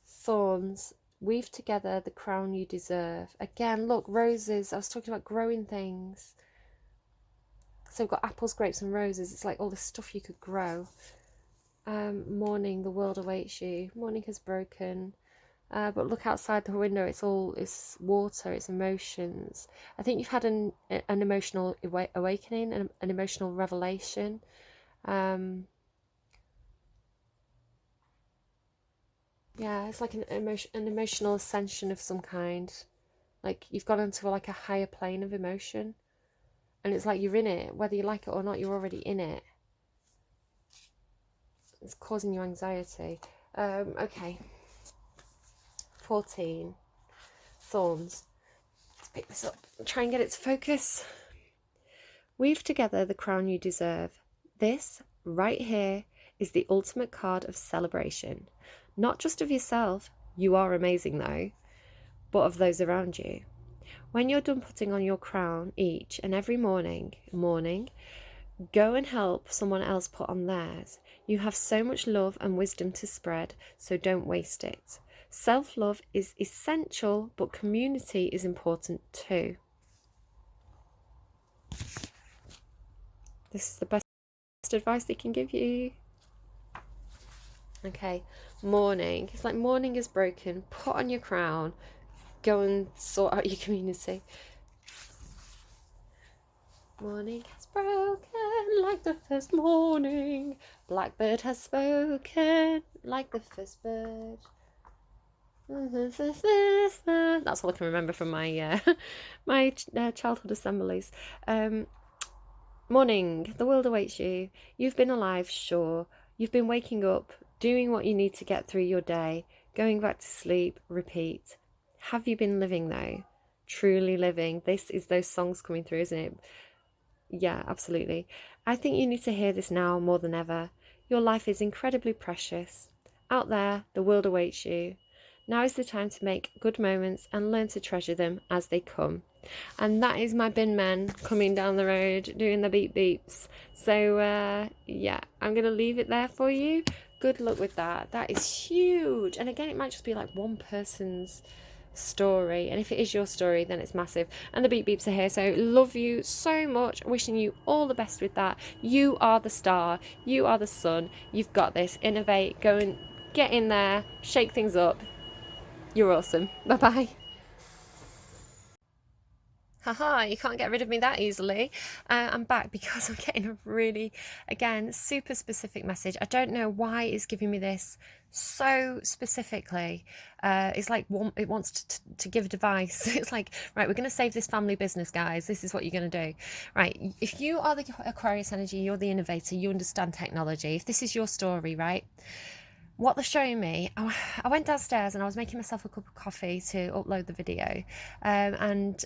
Thorns. Weave together the crown you deserve. Again, look, roses. I was talking about growing things. So we've got apples, grapes and roses. It's like all the stuff you could grow. Morning, the world awaits you. Morning has broken. But look outside the window. It's water, it's emotions. I think you've had an emotional awakening, an emotional revelation. Yeah, it's like an emotional ascension of some kind. Like you've gone into like a higher plane of emotion, and it's like you're in it, whether you like it or not. You're already in it. It's causing you anxiety. Okay. 14. Thorns. Let's pick this up and try and get it to focus. Weave together the crown you deserve. This right here is the ultimate card of celebration. Not just of yourself, you are amazing though, but of those around you. When you're done putting on your crown each and every morning, go and help someone else put on theirs. You have so much love and wisdom to spread, so don't waste it. Self-love is essential, but community is important too. This is the best advice they can give you. Okay, morning. It's like morning is broken. Put on your crown. Go and sort out your community. Morning has broken like the first morning. Blackbird has spoken like the first bird. That's all I can remember from my my childhood assemblies. Morning, the world awaits you. You've been alive, sure. You've been waking up, doing what you need to get through your day, going back to sleep, repeat. Have you been living though? Truly living. This is those songs coming through, isn't it? Yeah, absolutely. I think you need to hear this now more than ever. Your life is incredibly precious. Out there, the world awaits you. Now is the time to make good moments and learn to treasure them as they come. And that is my bin men coming down the road doing the beep beeps. So yeah, I'm going to leave it there for you. Good luck with that. That is huge. And again, it might just be like one person's story, and if it is your story, then it's massive. And the beep beeps are here, so love you so much, wishing you all the best with that. You are the star, you are the sun, you've got this. Innovate, go and get in there, shake things up. You're awesome. Bye bye. Haha, you can't get rid of me that easily. I'm back because I'm getting a really, again, super specific message. I don't know why it's giving me this so specifically. It's like it wants to give advice. It's like, right, we're going to save this family business, guys. This is what you're going to do. Right, if you are the Aquarius energy, you're the innovator, you understand technology. If this is your story, right? what they're showing me, I went downstairs and I was making myself a cup of coffee to upload the video, and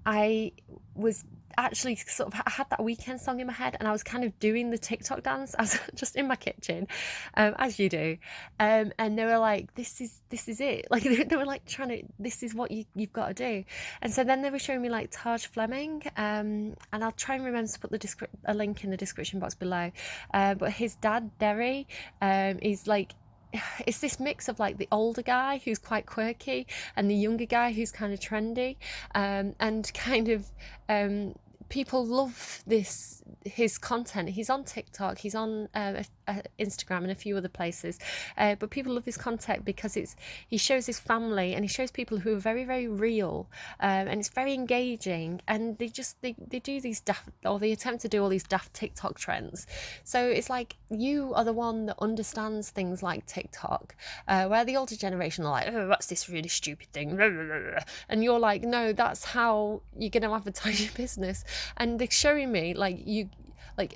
I was actually sort of, I had that weekend song in my head, and I was kind of doing the TikTok dance. I was just in my kitchen, as you do, and they were like, "This is it." Like they were like trying to, "This is what you've got to do." And so then they were showing me like Taj Fleming, and I'll try and remember to put a link in the description box below. But his dad Derry, is like, it's this mix of like the older guy who's quite quirky and the younger guy who's kind of trendy, and kind of, people love his content. He's on TikTok, he's on Instagram and a few other places, but people love his content because he shows his family and he shows people who are very, very real, and it's very engaging, and they do these daft, or they attempt to do all these daft TikTok trends. So it's like, you are the one that understands things like TikTok, where the older generation are like, "Oh, what's this really stupid thing?" And you're like, "No, that's how you're going to advertise your business." And they're showing me like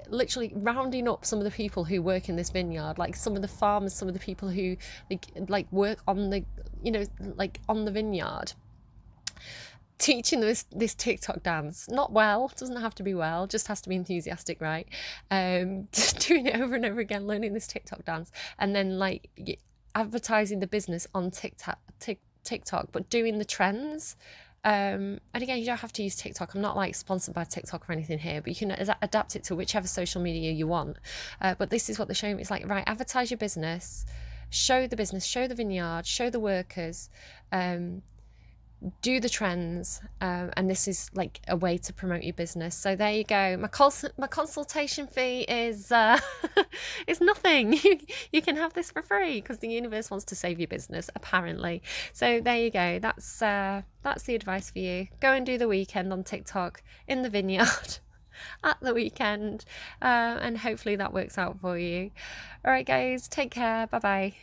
literally rounding up some of the people who work in this vineyard, like some of the farmers, some of the people who like work on the, like on the vineyard, teaching this TikTok dance. Not well, doesn't have to be well, just has to be enthusiastic, right? Just doing it over and over again, learning this TikTok dance, and then like advertising the business on TikTok, but doing the trends. And again, you don't have to use TikTok. I'm not like sponsored by TikTok or anything here, but you can adapt it to whichever social media you want. But this is what they're showing me. It's like, right, advertise your business, show the vineyard, show the workers, do the trends, and this is like a way to promote your business. So there you go. My consultation fee is is nothing. You can have this for free because the universe wants to save your business, apparently. So there you go. That's the advice for you. Go and do the weekend on TikTok in the vineyard at the weekend, and hopefully that works out for you. All right, guys, take care. Bye bye.